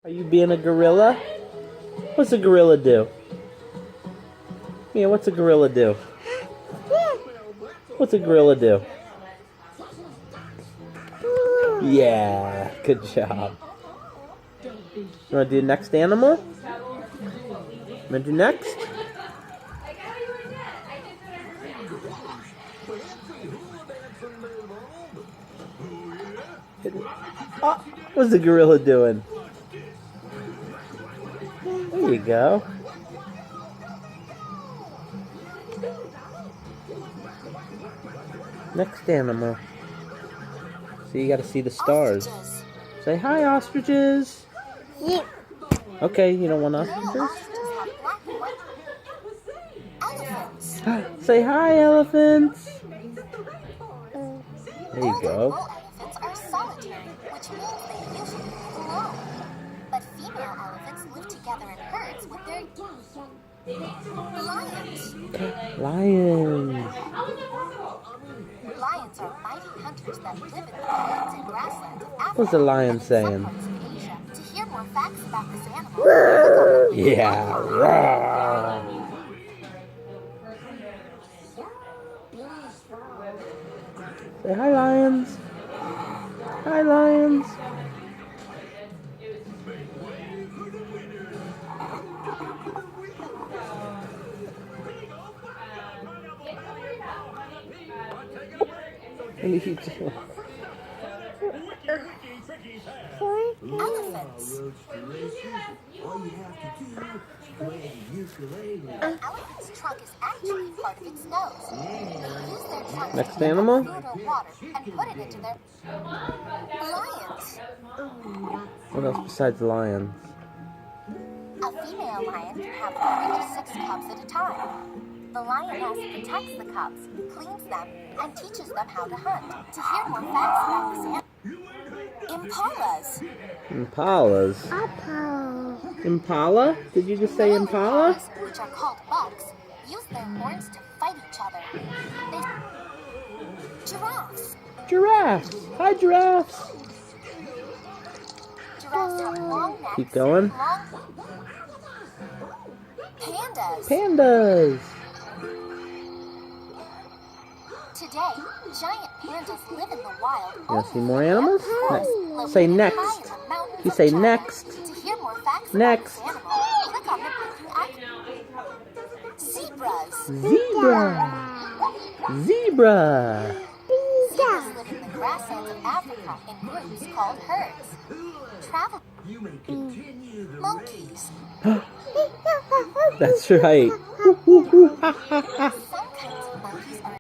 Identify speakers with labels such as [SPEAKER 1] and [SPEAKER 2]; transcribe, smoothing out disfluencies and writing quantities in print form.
[SPEAKER 1] Are you being a gorilla? What's a gorilla do? Yeah, what's a gorilla do? What's a gorilla do? Yeah, good job. You want to do next animal? You want to do next? Oh, what's the gorilla doing? There you go. Next animal. So you gotta see the stars.
[SPEAKER 2] Ostriches.
[SPEAKER 1] Say hi, ostriches.
[SPEAKER 2] Yeah.
[SPEAKER 1] Okay, you don't want
[SPEAKER 2] Male
[SPEAKER 1] ostriches?
[SPEAKER 2] ostriches have black and white. Elephants.
[SPEAKER 1] Say hi, elephants. There you
[SPEAKER 2] Older
[SPEAKER 1] go.
[SPEAKER 2] bull elephants are solitary, which means they usually live alone. But female elephants live together in herds with their lions.
[SPEAKER 1] Lions.
[SPEAKER 2] Lions are mighty hunters that live in the plains and grasslands of Africa
[SPEAKER 1] What's the lion
[SPEAKER 2] and in
[SPEAKER 1] saying?
[SPEAKER 2] some parts of Asia. To hear more facts about this animal, look up the
[SPEAKER 1] Yeah. Rawr. Say hi, lions. Hi, lions. What are you doing?
[SPEAKER 2] elephants. An elephant's trunk is actually part of its nose. They use their trunk
[SPEAKER 1] Next
[SPEAKER 2] to pick up
[SPEAKER 1] animal?
[SPEAKER 2] food or water and put it into their lions.
[SPEAKER 1] What else besides lions?
[SPEAKER 2] A female lion can have 3 to 6 cubs at a time. The lioness protects the cubs, cleans them, and teaches them how to hunt. To hear more facts about this animal, impalas.
[SPEAKER 1] Impalas. Impala? Did you just say
[SPEAKER 2] Male
[SPEAKER 1] impala?
[SPEAKER 2] impalas, which are called bucks, use their horns to fight each other. Giraffes.
[SPEAKER 1] Giraffes. Hi, giraffes.
[SPEAKER 2] Giraffes have long necks.
[SPEAKER 1] Keep going.
[SPEAKER 2] Pandas.
[SPEAKER 1] Pandas.
[SPEAKER 2] Today, giant pandas live in the wild.
[SPEAKER 1] You want to see more animals? Say next. You say next.
[SPEAKER 2] To hear more facts
[SPEAKER 1] Next.
[SPEAKER 2] about this animal, click on the blinking icon. Zebras.
[SPEAKER 1] Zebra. Zebra.
[SPEAKER 2] Zebras live in the grasslands of Africa in groups called herds. Travel. Monkeys.
[SPEAKER 1] That's right.